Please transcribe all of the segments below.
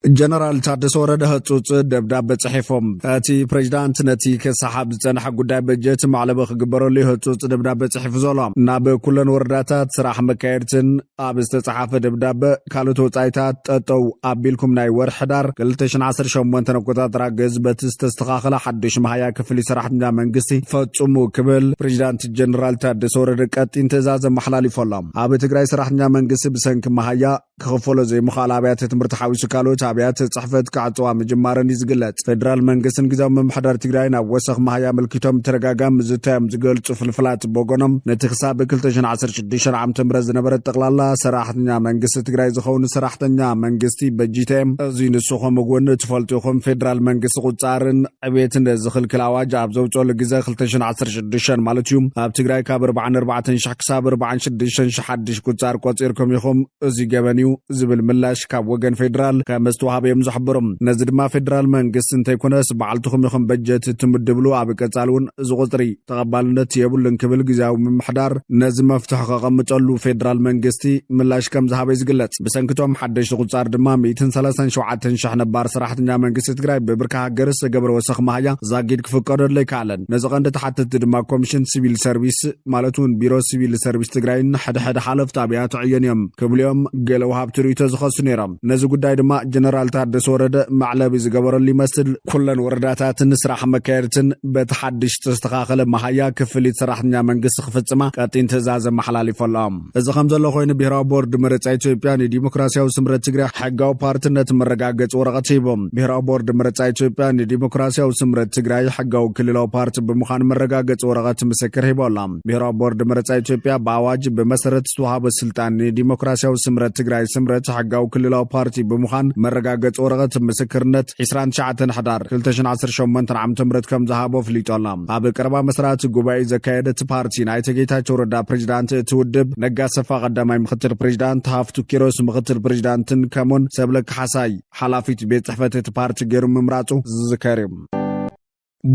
جنرال تادس ورده هتوت دبداب بتصحيفهم تاتي بريزيدانت نتي كسحاب زنح قداي بجت معلبه خبروا لي هتوت دبداب بتصحيف زولام ناب كلن ورداتات صراح مكايرتن اب استصحاف دبداب كالوت وصايتات ططو ابيلكم ناي ور حدار 2010 شومنت نقطات راغز بتستخاخله حدش مهيا كفل سراحنا منغستي فصمو كبل بريزيدانت جنرال تادس ورده قطين تزاز محلالي فلام اب تግራይ سراحنا منغست بسنك مهيا كخفلو زي مخالابيات تمرت حاويس كالوت ابيات صحفت كعطوا مجمارن يزغلط فدرال منغستن غزاو ممحدار تግራይና ወሰኽ ማህያ መልክቶም ተረጋጋም ዝታም ዝገልጹ ፍልፍላት ቦጎኖም ነትኽሳብ 2016 ዓመተ ምህረት ዝነበረ ጠቅላላ ሰራሕተኛ መንግስቲ ትግራይ ዝኸውን ሰራሕተኛ መንግስቲ በጂቴም እዚ ንስኹም ጎን ትፈልጡኹም ፌደራል መንግስቲ ቁጻርን ዕቤትን ዝኽልክል አዋጅ ኣብ ዘውጽኦ ግዜ 2016 ማለት እዩ ኣብ ትግራይ ካብ 44,000 ክሳብ 46,000 ሓድሽ ቁጻር ቆጺርኩም ይኹም እዚ ገበኒው ዝብል ምላሽ ካብ ወገን ፌደራል ከመስተዋሃብዮም ዝሕብሩም ነዚ ድማ ፌደራል መንግስቲ እንተይኮነስ በዓልትኹም ይኹም በጀት ትምድብሉ ኣብ ቀጻሉን ዝቁጥሪ ተቐባልነት የብሉን ክብል ግዜያዊ ምምሕዳር ነዚ መፍትሕ ከቐምጠሉ ፌደራል መንግስቲ ምላሽ ከም ዝሃበ ይዝግለጽ ብሰንክቶም ሓድሽ ቁጻር ድማ 137,000 ነባር ሰራሕተኛ መንግስቲ ትግራይ በብርካ ሃገርስ ገብረ ወሰኽ ማህያ ዛጊድ ክፍቀደሉ ይካለን ነዚ ቀንዲ ተሓተት ድማ ኮሚሽን ሲቪል ሰርቪስ ማለቱን ቢሮ ሲቪል ሰርቪስ ትግራይን ሓደ ሓለፍቲ ኣብያተ ዕዮን ክብልዮም ገለው ሃብትሪቶ ዝኸሱ ነይሮም ነዚ ጉዳይ ድማ ጀነራል ታደሰ ወረደ ማዕለብ ዝገበረሉ ይመስል ኩለን ወረዳታትን ስራሕ መካየርትን በተሐድሽ ተስተኻኸለ ማህያ ክፍሊት ሰራሕተኛ መንግስቲ ክፍጽማ ቀጢን ትእዛዝ መሐላሊፈሎም እዚ ከም ዘሎ ኮይኑ ብሔራዊ ቦርድ ምርጫ ኢትዮጵያ ንዲሞክራሲያዊ ስምረት ትግራይ ሕጋዊ ፓርትነት መረጋገጽ ወረቐት ሂቦም ብሔራዊ ቦርድ ምርጫ ኢትዮጵያ ንዲሞክራሲያዊ ስምረት ትግራይ ሕጋዊ ክልላዊ ፓርቲ ብምዃን መረጋገጽ ወረቐት ምስክር ሂቦሎም ብሔራዊ ቦርድ ምርጫ ኢትዮጵያ በአዋጅ በመሰረት ዝተዋሃበ ስልጣን ንዲሞክራሲያዊ ስምረት ትግራይ ስምረት ሕጋዊ ክልላዊ ፓርቲ ብምዃን መረጋገጽ ወረቐት ምስክርነት 29 ሕዳር 2018 ዓመተ ምህረት ከም ዝሃቦ ፍሊጦሎም ኣብ ቀረባ መስራት ጉባኤ ዘካየደት ፓርቲ ናይ ጌታቸው ረዳ ፕሬዝዳንት ትውድብ ነጋሰፋ ቀዳማይ ምክትል ፕሬዝዳንት ሃፍቱ ኪሮስ ምክትል ፕሬዝዳንትን ከሞን ሰብለክ ሓሳይ ሓላፊት ቤት ጽሕፈት ፓርቲ ገይሩ ምምራጹ ዝዝከርም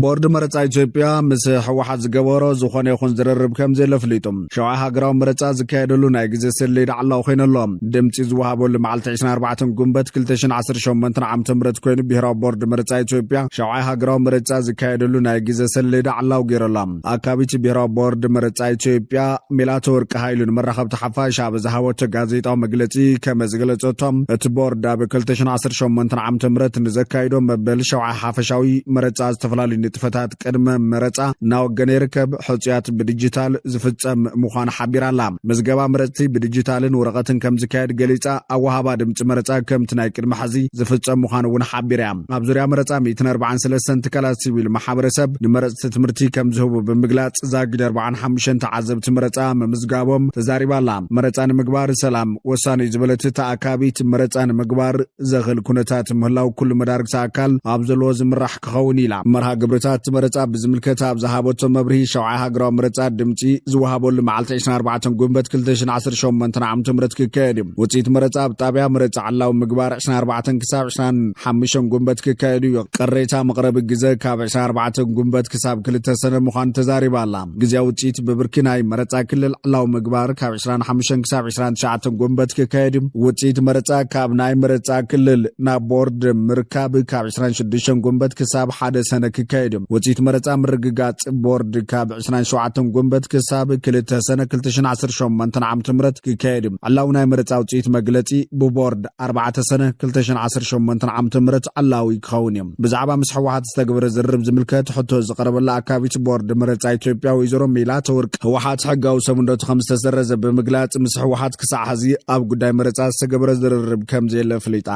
ቦርድ ምርጫ ኢትዮጵያ ምስ ሕወሓት ዝገበሮ ዝኾነ ይኹን ዝርርብ ከም ዘለፍሊጡም ሸውዓይ ሃገራዊ ምርጫ ዝካየደሉ ናይ ግዜ ሰሌዳ ዓላው ኮይነሎም ድምፂ ዝወሃበሉ መዓልቲ 24 ጉንበት 2018 ዓመተ ምህረት ኮይኑ ብሔራዊ ቦርድ ምርጫ ኢትዮጵያ ሸውዓይ ሃገራዊ ምርጫ ዝካየደሉ ናይ ግዜ ሰሌዳ ዓላው ገይሮሎም ኣካቢት ብሔራዊ ቦርድ ምርጫ ኢትዮጵያ ሜላትወርቅ ሃይሉ ንመራኸብቲ ሓፋሽ ኣብ ዝሃበቶ ጋዜጣዊ መግለጺ ከም ዝገለጸቶም እቲ ቦርድ ኣብ 2018 ዓመተ ምህረት ንዘካይዶ መበል ሸውዓይ ሓፈሻዊ ምርጫ ዝተፈላለዩ ንጥፈታት ቅድመ መረጻ ናወገነ ይርከብ ሕጽያት ብዲጂታል ዝፍጸም ምዃን ሓቢራላ መዝገባ ምርጫ ብዲጂታልን ወረቐትን ከም ዝካየድ ገሊጻ ኣወሃባ ድምፂ መረጻ ከምቲ ናይ ቅድመ ሕዚ ዝፍጸም ምዃን እውን ሓቢራ ኣብ ዙርያ መረጻ 143 ትካላት ሲቪል ማሕበረሰብ ንመረጽቲ ትምህርቲ ከም ዝህቡ ብምግላጽ ዛጊድ 45 ተዓዘብቲ መረጻ ምምዝጋቦም ተዛሪባላ መረጻ ንምግባር ሰላም ወሳኒ ዝበለት ተኣካቢት መረጻ ንምግባር ዘኽል ኩነታት ምህላው ኩሉ መዳርግቲ ኣካል ኣብ ዘለዎ ዝምራሕ ክኸውን ኢላ መርሃ ግብርታት መረጻ ብዝምልከት ኣብ ዝሃበቶ መብርሂ ሸውዓይ ሃገራዊ ምርጫ ድምፂ ዝወሃበሉ መዓልቲ 24 ጉንበት 2018 ዓመተ ምህረት ክካየድ ውጽኢት መረጻ ኣብ ጣብያ ምርጫ ዓላዊ ምግባር 24 ክሳብ 25 ጉንበት ክካየድ እዩ ቅሬታ መቕረቢ ግዜ ካብ 24 ጉንበት ክሳብ 2 ሰነ ምዃኑ ተዛሪባላ ግዜያዊ ውጽኢት ብብርኪ ናይ መረጻ ክልል ዓላዊ ምግባር ካብ 25 ክሳብ 29 ጉንበት ክካየድ ውጽኢት መረጻ ካብ ናይ መረጻ ክልል ናብ ቦርድ ምርካብ ካብ 26 ጉንበት ክሳብ 1 ሰነ ክካየድ ውጽኢት መረጻ ምርግጋጽ ቦርድ ካብ 27 ጉንበት ክሳብ 2 ሰነ 2018 ዓመተ ምህረት ክካየድ ዓላው ናይ መረጻ ውጽኢት መግለጺ ብቦርድ 4 ሰነ 2018 ዓመተ ምህረት ዓላዊ ክኸውን ብዛዕባ ምስ ሕወሓት ዝተገበረ ዝርርብ ዝምልከት ሕቶ ዝቀረበላ ኣካቢት ቦርድ ምርጫ ኢትዮጵያ ወይዘሮ ሜላትወርቅ ሕወሓት ሕጋዊ ሰሙንደቱ ከም ዝተሰረዘ ብምግላጽ ምስ ሕወሓት ክሳዕ ሕዚ ኣብ ጉዳይ ምርጫ ዝተገበረ ዝርርብ ከም ዘየለ ፍሊጣ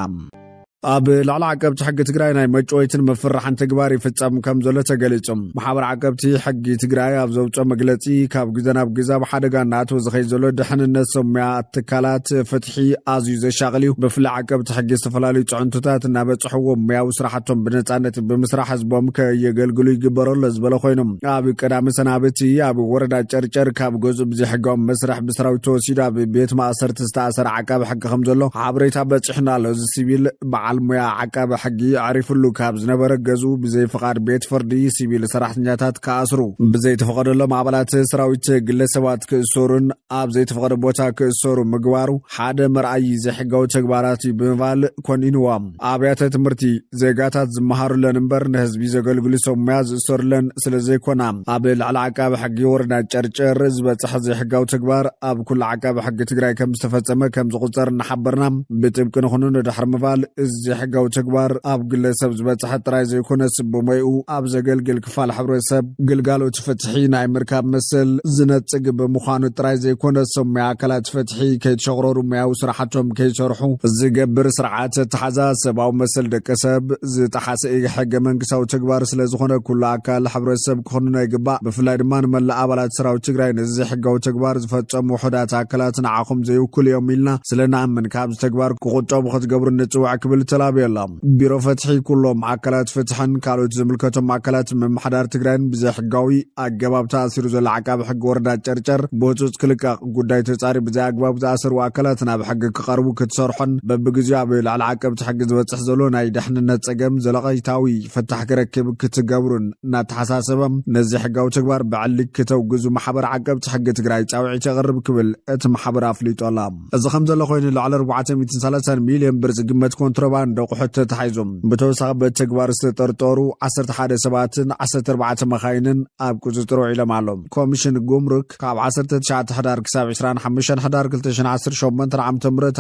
ኣብ ላዕላ ዓቀብቲ ሕጊ ትግራይ ናይ መጮይትን መፍራሕን ተግባር ይፍጸም ከም ዘሎ ተገሊጹም ማሕበር ዓቀብቲ ሕጊ ትግራይ ኣብ ዘውጽኦ መግለጺ ካብ ግዜ ናብ ግዜ ሓደጋ እናኣተወ ዝኸይድ ዘሎ ድሕንነት ሰሙያ ትካላት ፍትሒ ኣዝዩ ዘሻቕል እዩ ብፍላይ ዓቀብቲ ሕጊ ዝተፈላለዩ ጽዕንቶታት እናበጽሕዎ ሙያዊ ስራሕቶም ብነጻነት ብምስራሕ ህዝቦም ከየገልግሉ ይግበረሉ ዝበለ ኮይኖም ኣብ ቀዳሚ ሰናብቲ ኣብ ወረዳ ጨርጨር ካብ ገዙ ብዘሕጋዊ መስርሕ ብሰራዊት ተወሲዱ ኣብ ቤት ማእሰርቲ ዝተኣሰረ ዓቃቢ ሕጊ ከም ዘሎ ሓበሬታ በጽሕና ኣሎ እዚ ሲቪል በዓል በዓል ሞያ ዓቃበ ሕጊ ዓሪፍሉ ካብ ዝነበረ ገዙ ብዘይ ፍቃድ ቤት ፍርዲ ሲቪል ሰራሕተኛታት ከኣስሩ ብዘይ ተፈቀደሎም ኣባላት ሰራዊት ግለሰባት ክእሰሩን ኣብ ዘይተፈቀደ ቦታ ክእሰሩ ምግባሩ ሓደ መርኣይ ዘሕጋዊ ተግባራት ብምባል ኮኒንዎም ኣብያተ ትምህርቲ ዜጋታት ዝመሃሩለን እምበር ንህዝቢ ዘገልግሉ ሰብ ሞያ ዝእሰሩለን ስለዘይኮና ኣብ ልዕሊ ዓቃበ ሕጊ ወረዳ ጨርጨር ዝበፅሐ ዘይሕጋዊ ተግባር ኣብ ኩሉ ዓቃበ ሕጊ ትግራይ ከም ዝተፈጸመ ከም ዝቁፀር እናሓበርና ብጥብቂ ንኹኑ ንድሕሪ ምባል እዚ ሕጋዊ ተግባር ኣብ ግለሰብ ዝበፅሐ ጥራይ ዘይኮነስ ብሞይኡ ኣብ ዘገልግል ክፋል ሕብረተሰብ ግልጋሎት ፍትሒ ናይ ምርካብ መሰል ዝነፅግ ብምዃኑ ጥራይ ዘይኮነስ ሰብ ሞያ ኣካላት ፍትሒ ከይተሸቕረሩ ሞያዊ ስራሕቶም ከይሰርሑ ዝገብር ስርዓት ተሓዛ ሰብኣዊ መሰል ደቂ ሰብ ዝጠሓሰ ሕገ መንግስታዊ ተግባር ስለዝኾነ ኩሉ ኣካል ሕብረተሰብ ክኾንኖ ይግባእ ብፍላይ ድማ ንመላእ ኣባላት ሰራዊት ትግራይ ነዚ ሕጋዊ ተግባር ዝፈጸሙ ውሕዳት ኣካላት ንዓኹም ዘይውክሉ እዮም ኢልና ስለናኣምን ካብ ተግባር ክቁጠቡ ክትገብሩ ንፅዋዕ ክብል ተላብየላ ቢሮ ፍትሒ ኩሎም ኣካላት ፍትሕን ካልኦት ዝምልከቶም ኣካላት ምምሕዳር ትግራይን ብዘይሕጋዊ ኣገባብ ተኣሲሩ ዘሎ ዓቃቢ ሕጊ ወረዳ ጨርጨር ብህፁፅ ክልቃቕ ጉዳይ ተጻሪ ብዘይ ኣግባብ ዝኣሰሩ ኣካላት ናብ ሕጊ ክቐርቡ ክትሰርሖን በብግዜኡ ኣብ ልዕሊ ዓቀብቲ ሕጊ ዝበፅሕ ዘሎ ናይ ድሕንነት ፀገም ዘለቐይታዊ ፍታሕ ክረክብ ክትገብሩን እናተሓሳሰበም ነዚ ሕጋዊ ተግባር ብዕሊክ ከተውግዙ ማሕበር ዓቀብቲ ሕጊ ትግራይ ፃውዒት የቕርብ ክብል እቲ ማሕበር ኣፍሊጦላ እዚ ከም ዘሎ ኮይኑ ልዕሊ 430 ሚልዮን ብር ዝግመት ኮንትሮባንድ ኣቑሑት ተታሒዞም ብተወሳኺ በተግባር ዝተጠርጠሩ 11 ሰባትን 14 መኻይንን ኣብ ቁፅጥር ውዒሎም ኣሎም ኮሚሽን ጉምሩክ ካብ 19 ሕዳር ክሳብ 25 ሕዳር 2018 ዓ.ም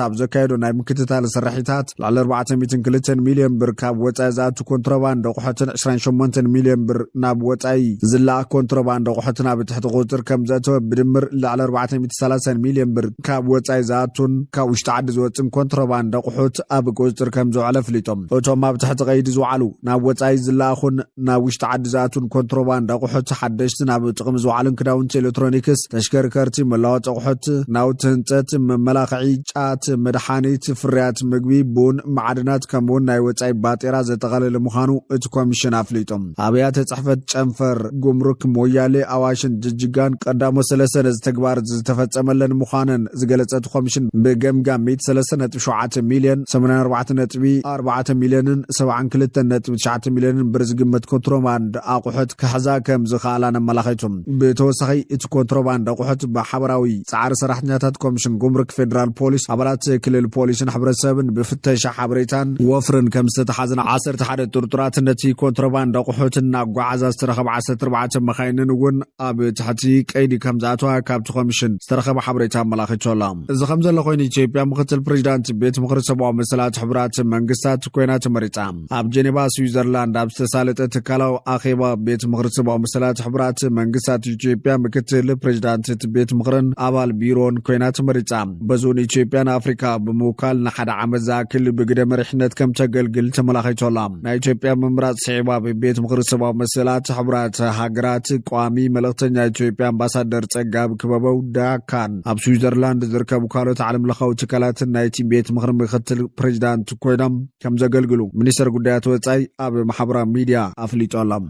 ኣብ ዘካየዶ ናይ ምክትታል ስራሒታት ልዕሊ 402 ሚልዮን ብር ካብ ወፃኢ ዝኣቱ ኮንትሮባንድ ኣቑሑትን 28 ሚልዮን ብር ናብ ወፃኢ ዝለኣኽ ኮንትሮባንድ ኣቑሑትን ኣብ ትሕቲ ቁፅጥር ከም ዘእተወ ብድምር ልዕሊ 430 ሚልዮን ብር ካብ ወፃኢ ዝኣቱን ካብ ውሽጢ ዓዲ ዝወፅን ኮንትሮባንድ ኣቑሑት ኣብ ቁፅጥር ከም ዘውዕለ ፍሊጦም እቶም ኣብ ትሕቲ ቀይዲ ዝውዓሉ ናብ ወፃኢ ዝለኣኹን ናብ ውሽጢ ዓዲ ዝኣቱን ኮንትሮባንድ ኣቑሑት ሓደሽቲ ናብ ጥቕሚ ዝውዓሉን ክዳውንቲ ኤሌክትሮኒክስ ተሽከርከርቲ መለዋወጢ ኣቑሑት ናውቲ ህንፀት መመላኽዒ ጫት መድሓኒት ፍርያት ምግቢ ቡን ማዕድናት ከምኡውን ናይ ወፃኢ ባጤራ ዘጠቓለለ ምዃኑ እቲ ኮሚሽን ኣፍሊጦም ኣብያተ ጽሕፈት ጨንፈር ጉምሩክ ሞያሌ ኣዋሽን ጅጅጋን ቀዳሞ ሰለስተ ነዚ ተግባር ዝተፈጸመለን ምዃነን ዝገለጸት ኮሚሽን ብገምጋም 137 ሚልዮን 84.4 ሚልዮንን 72.9 ሚልዮንን ብር ዝግመት ኮንትሮባንድ ኣቑሑት ክሕዛ ከም ዝኽኣላ ነመላኺቶም ብተወሳኺ እቲ ኮንትሮባንድ ኣቑሑት ብሓበራዊ ፃዕሪ ሰራሕተኛታት ኮሚሽን ጉምሩክ ፌደራል ፖሊስ ኣባላት ክልል ፖሊስን ሕብረተሰብን ብፍተሻ ሓበሬታን ወፍርን ከም ዝተተሓዘን 11 ጥርጡራት ነቲ ኮንትሮባንድ ኣቑሑት እናጓዓዛ ዝተረኸበ 14 መኻይንን እውን ኣብ ትሕቲ ቀይዲ ከም ዝኣተዋ ካብቲ ኮሚሽን ዝተረኸበ ሓበሬታ ኣመላኺቶላ እዚ ከም ዘሎ ኮይኑ ኢትዮጵያ ምክትል ፕሬዚዳንት ቤት ምክሪ ሰብኣዊ መሰላት ሕቡራት መንግስታት ኮይና ተመሪፃ ኣብ ጀኔቫ ስዊዘርላንድ ኣብ ዝተሳለጠ ትካላዊ ኣኼባ ቤት ምክሪ ሰብኣዊ መሰላት ሕቡራት መንግስታት ኢትዮጵያ ምክትል ፕሬዚዳንት ቤት ምክርን ኣባል ቢሮን ኮይና ተመሪፃ በዞን ኢትዮጵያን ኣፍሪካ ብምውካል ንሓደ ዓመት ዝኣክል ብግደ መሪሕነት ከም ተገልግል ተመላኺቶላ ናይ ኢትዮጵያ ምምራፅ ስዒባ ቤት ምክሪ ሰብኣዊ መሰላት ሕቡራት ሃገራት ቋሚ መልእክተኛ ኢትዮጵያ ኣምባሳደር ፀጋብ ክበበው ዳካን ኣብ ስዊዘርላንድ ዝርከቡ ካልኦት ዓለም ለኻዊ ትካላትን ናይቲ ቤት ምክሪ ምክትል ፕሬዚዳንት ኮይኖም ከም ዘገልግሉ ሚኒስተር ጉዳያት ወፃኢ ኣብ ማሕበራዊ ሚድያ ኣፍሊጦሎም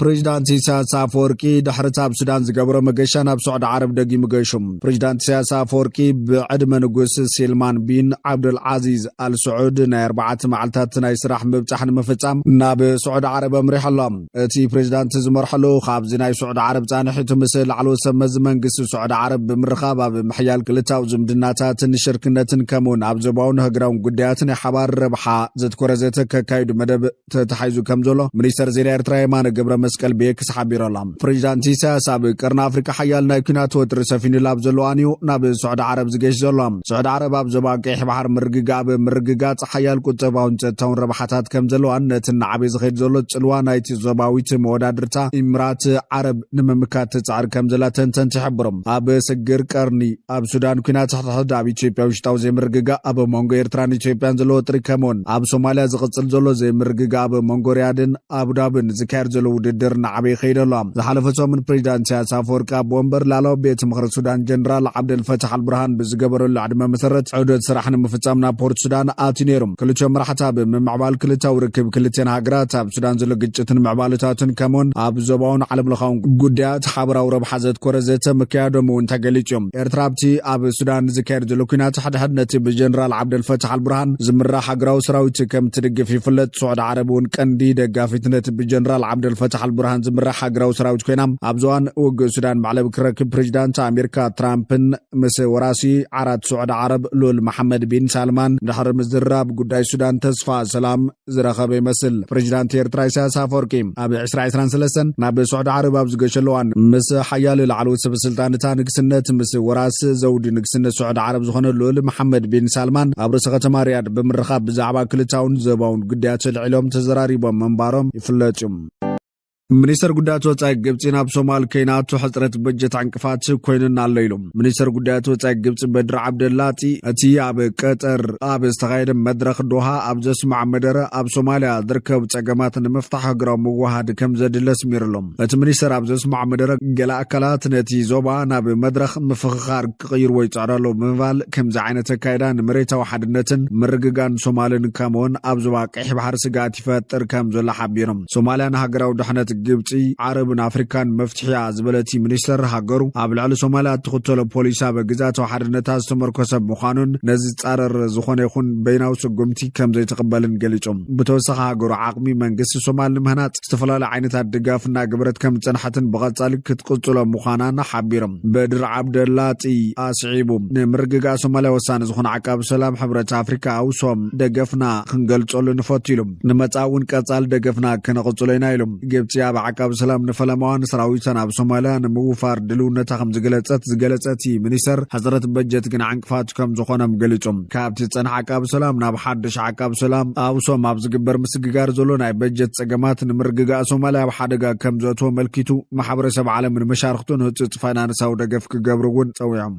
ፕሬዚዳንት ኢሳያስ ኣፈወርቂ ድሕሪ ኣብ ሱዳን ዝገበሮ መገሻ ናብ ሳዑዲ ዓረብ ደጊሙ ገይሾም ፕሬዚዳንት ኢሳያስ ኣፈወርቂ ብዕድመ ንጉስ ሰልማን ቢን ዓብዱልዓዚዝ አልሰዑድ ናይ 4 መዓልታት ናይ ስራሕ ምብፃሕ ንምፍፃም ናብ ሳዑዲ ዓረብ ኣምሪሖሎም እቲ ፕሬዚዳንት ዝመርሐሉ ካብዚ ናይ ሳዑዲ ዓረብ ፃንሒቱ ምስሊ ላዕለወ ሰመዚ መንግስቲ ሳዑዲ ዓረብ ብምርኻብ ኣብ ምሕያል ክልታዊ ዝምድናታትን ሽርክነትን ከምኡውን ኣብ ዞባውን ሃገራውን ጉዳያትን ሓባር ረብሓ ዘትኮረዘተ ከካይዱ መደብ ተታሒዙ ከም ዘሎ ሚኒስተር ዜና ኤርትራ የማነ ገብረ መስቀል ቤክስ ሓቢሮላ ፕሬዚዳንት ኢሳያስ ኣብ ቀርኒ ኣፍሪካ ሓያል ናይ ኩናት ወጥሪ ሰፊኑላ ኣብ ዘለዋንዩ ናብ ሳዑዲ ዓረብ ዝገሽ ዘሎ ሳዑዲ ዓረብ ኣብ ዞባ ቀይሕ ባሕር ምርግጋፅ ሓያል ቁጠባውን ፀጥታውን ረብሓታት ከም ዘለዋን ነቲ ንዓበይ ዝኸይድ ዘሎ ፅልዋ ናይቲ ዞባዊት መወዳድርታ ኢምራት ዓረብ ንምምካት ተፃዕሪ ከም ዘላ ተንተንቲ ይሕብሮም ኣብ ስግር ቀርኒ ኣብ ሱዳን ኩናት ሕድሕድ ኣብ ኢትዮጵያ ውሽጣዊ ዘይምርግጋእ ኣብ መንጎ ኤርትራን ኢትዮጵያን ዘሎ ወጥሪ ከምኡውን ኣብ ሶማልያ ዝቕፅል ዘሎ ዘይምርግጋእ ኣብ መንጎ ሪያድን ኣቡዳብን ዝካየድ ዘሎ ድርድር ንዓበይ ከይደሎ ዝሓለፈሶምን ፕሬዚዳንት ኢሳያስ አፈወርቂ ኣብ ወንበር ላዕለዋይ ቤት ምክሪ ሱዳን ጀነራል ዓብደልፈታሕ አልቡርሃን ብዝገበረሉ ዕድመ መሰረት ዑደት ስራሕ ንምፍጻም ናብ ፖርት ሱዳን ኣትዩ ነይሮም። ክልቲኦም መራሕቲ ኣብ ምምዕባል ክልታዊ ርክብ ክልተን ሃገራት ኣብ ሱዳን ዘሎ ግጭትን ምዕባለታትን ከምኡውን ኣብ ዞባውን ዓለምለኻውን ጉዳያት ሓበራዊ ረብሓ ዘትኮረ ዘተ ምክያዶም እውን ተገሊጾም። ኤርትራ ኣብቲ ኣብ ሱዳን ዝካየድ ዘሎ ኩናት ሓድሕድ ነቲ ብጀነራል ዓብደልፈታሕ አልቡርሃን ዝምራሕ ሃገራዊ ሰራዊት ከም ትድግፍ ይፍለጥ። ስዑድ ዓረብ እውን ቀንዲ ደጋፊት ነቲ ብጀነራል ዓብደልፈታሕ አልቡርሃን ዝምራሕ ሃገራዊ ሰራዊት ኮይና ኣብ ዞባን ውግእ ሱዳን መዕለብ ክረክብ ፕሬዚዳንት ኣሜሪካ ትራምፕን ምስ ወራሲ ዓራት ስዑድ ዓረብ ሉል መሐመድ ቢን ሳልማን ድሕሪ ምዝራብ ጉዳይ ሱዳን ተስፋ ሰላም ዝረኸበ ይመስል። ፕሬዚዳንት ኤርትራ ኢሳያስ አፈወርቂ ኣብ 2023 ናብ ስዑድ ዓረብ ኣብ ዝገሸሉ እዋን ምስ ሓያል ላዕለዎት ሰበስልጣን እታ ንግስነት ምስ ወራሲ ዘውዲ ንግስነት ስዑድ ዓረብ ዝኾነ ሉል መሐመድ ቢን ሳልማን ኣብ ርእሰ ከተማ ሪያድ ብምርኻብ ብዛዕባ ክልታውን ዞባውን ጉዳያት ልዕሎም ተዘራሪቦም መንባሮም ይፍለጡ። ሚኒስተር ጉዳያት ወጻኢ ግብጽ ናብ ሶማል ከይናቱ ሕጽረት በጀት ዕንቅፋት ኮይኑና ኣሎ ኢሎም ሚኒስተር ጉዳያት ወጻኢ ግብጽ በድር ዓብደላጢ እቲ ኣብ ቀጠር ኣብ ዝተኻየደ መድረኽ ዶሃ ኣብ ዘስማዕ መደረ ኣብ ሶማልያ ዝርከቡ ጸገማት ንምፍታሕ ሃገራዊ ምውሃድ ከም ዘድለስ ሚርሎም እቲ ሚኒስተር ኣብ ዘስማዕ መደረ ገለ ኣካላት ነቲ ዞባ ናብ መድረኽ ምፍኽኻር ክቕይርዎ ይጽዕራሉ ብምባል ከምዚ ዓይነት ኣካይዳ ንመሬታዊ ሓድነትን ምርግጋን ሶማልን ከምኡውን ኣብ ዞባ ቀይሕ ባሕሪ ስጋት ይፈጥር ከም ዘሎ ሓቢሮም ሶማልያ ንሃገራዊ ድሕነት ግብጽ ዓረብን ኣፍሪካን መፍትሕያ ዝበለቲ ሚኒስተር ሃገሩ ኣብ ልዕሊ ሶማልያ ትኽተሎ ፖሊሳ በግዛታዊ ሓድነታ ዝተመርኮሰ ምዃኑን ነዚ ጻረር ዝኾነ ይኹን በይናዊ ስጉምቲ ከም ዘይተቐበልን ገሊጾም ብተወሳኺ ሃገሩ ዓቕሚ መንግስቲ ሶማል ንምህናጽ ዝተፈላለዩ ዓይነታት ድጋፍና ግብረት ከም ጽንሐትን ብቐጻሊ ክትቅጽሎ ምዃናና ሓቢሮም በድር ዓብደላጢ ኣስዒቡ ንምርግጋእ ሶማልያ ወሳኒ ዝኾነ ዓቃቢ ሰላም ሕብረት ኣፍሪካ ኣውሶም ደገፍና ክንገልጸሉ ንፈቱ ኢሎም ንመጻውን ቀጻሊ ደገፍና ከነቕጽሎ ኢና ኢሎም ግብጽ ኣብ ዓቃቢ ሰላም ንፈለማዋን ሰራዊተን ኣብ ሶማልያ ንምውፋር ድልውነታ ከም ዝገለጸት ሚኒስተር ሕጽረት በጀት ግን ዕንቅፋት ከም ዝኾነም ገሊጾም ካብቲ ጸንሐ ዓቃቢ ሰላም ናብ ሓድሽ ዓቃቢ ሰላም ኣውሶም ኣብ ዝግበር ምስግጋር ዘሎ ናይ በጀት ጸገማት ንምርግጋእ ሶማልያ ኣብ ሓደጋ ከም ዘእትዎ መልኪቱ ማሕበረሰብ ዓለምን መሻርክቱን ህጹጽ ፋይናንሳዊ ደገፍ ክገብሩ እውን ጸዊዖም።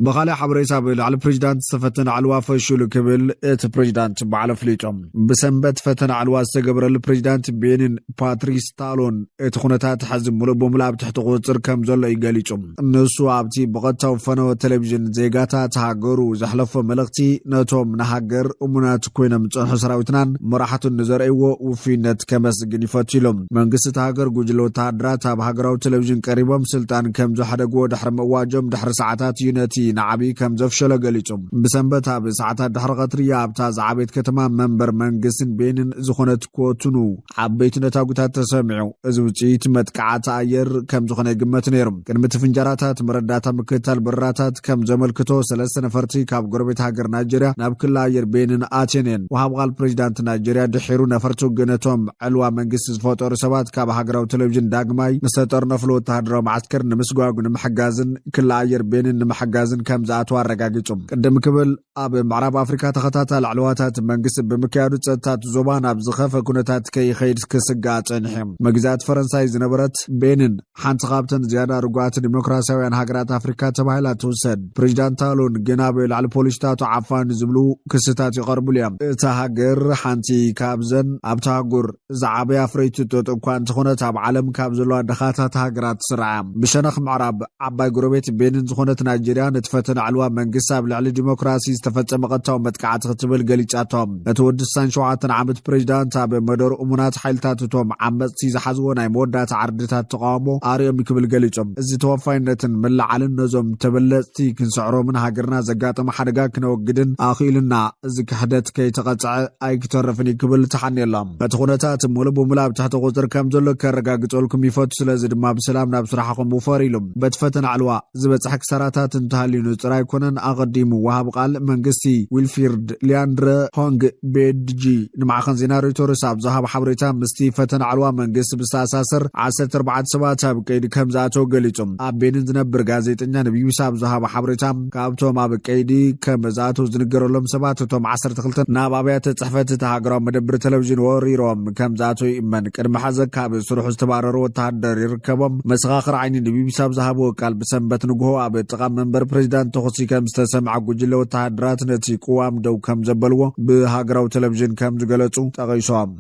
بخالي حبريسا بالعلى بريزيدانت ستفتن علوا فشول كبل ات بريزيدانت بعلى فليتهم بسنبت فتن علوا استقبر البريزيدانت بينن باتريس تالون ات خونتات حزم ملبو ملاب تحت قوتر كم زل يقاليتهم نسو عبتي بغتاو فنو تلفزيون زيغاتا تهاجرو زحلفو ملغتي نتوم نهاجر امونات كوينة متنحو سراوتنان مراحة النظر ايوه وفينت كمس جنيفاتيلهم منقصة تهاجر قوجلو تهدرات بهاجراو تلفزيون قريبهم سلطان كم زو حدقو دحر مواجم دحر ساعتات يونتي نعبي كم زفشل قليتهم بسنبتها بساعتها دحر غطرية ابتاز عبيت كتما منبر منقسن بين زخونة كوتنو عبيت نتاقوتات تسمعو ازوتيت متكعات اير كم زخونة قمت نيرم كلمة فنجاراتات مرداتا مكتال براتات كم زمل كتو سلسة نفرتي كاب قربت هاجر نيجيريا ناب كل اير بينن اتينين وهابغا البريزيدانت نيجيريا دحيرو نفرتو قنتهم علوا منقس فوتو رسابات كاب هاجراو تلفزيون داقماي نستطر نفلو تهدرو معسكر نمسقواقو نمحقازن كل اير بينن نمحقازن كم زاتوا رقاقيتهم قدم كبل اب معرب افريكا تخطات العلواتات منقس بمكيادو تصتات زوبان اب زخفه كونتات كي خيد كسقا صنحم مغزات فرنساي زنبرت بينن حنت خابتن زياده رغوات ديمقراسيويان هاغرات افريكا تبايلا توسد بريزيدانتالون جنابل على بوليستاتو عفان زبلو كستات يقربوا ليام تهاجر حنتي كابزن ابتاغور زعابي افريت توتقان تخونت اب عالم كابزلو دخاتات هاغرات سرعام بشنخ معرب عباي غروبيت بينن زخونت نيجيريا نتفتن علوا منقساب لعلي ديمقراسي استفتن مقطعو متقعات ختبل قليچاتهم اتودسان شوعاتن عامت بريزيدانت اب مدور امونات حيلتاتቶም عمصي زحزو ናይ መወዳት ዓርድታት ተቃውሞ አርዮም ይክብል ገሊጾም እዚ ተወፋይነትን መላዓልን ነዞም ተበለጽቲ ክንስዕሮምን ሃገርና ዘጋጠመ ሓደጋ ክነወግድን አኺልና እዚ ክሕደት ከይተቐጽዐ ኣይክተረፍን ይክብል ተሓንየሎም እቲ ኩነታት ሙሉእ ብምሉእ ታሕቲ ቁጥር ከም ዘሎ ከረጋግጸልኩም ይፈቱ ስለዚ ድማ ብሰላም ናብ ስራሕኩም ውፈር ኢሎም በትፈተን ዓልዋ ዝበጽሕ ክሰራታት እንተሃሊኑ ጥራይ ኮነን አቀዲሙ ወሃብ ቃል መንግስቲ ዊልፊርድ ሊያንድረ ሆንግ ቤድጂ ንማዕኸን ዜና ሮይተርስ ኣብ ዝሃብ ሓበሬታ ምስቲ ፈተን ዓልዋ መንግስቲ ብስተኣሳሰር 14 ሰባት ኣብ ቀይዲ ከም ዝኣተው ገሊጾም ኣብ ቤኒን ዝነብር ጋዜጠኛ ንቢቢሲ ኣብ ዝሃብ ሓበሬታ ካብቶም ኣብ ቀይዲ ከም ዝኣተው ዝንገረሎም ሰባት እቶም 12 ናብ ኣብያተ ጽሕፈት ሃገራዊ መደበር ቴሌቪዥን ወሪሮም ከም ዝኣተው ይእመን ቅድሚ ሓዘ ካብ ስሩሕ ዝተባረሩ ወተሃደር ይርከቦም መሰኻኽር ዓይኒ ንቢቢሲ ኣብ ዝሃብ ቃል ብሰንበት ንግሆ ኣብ ጥቓ መንበር ፕሬዚዳንት ፕሬዚዳንት ተኸሲ ከም ዝተሰምዓ ጉጅለ ወተሃደራት ነቲ ቅዋም ደው ከም ዘበልዎ ብሃገራዊ ቴሌቪዥን ከም ዝገለጹ ጠቒሶም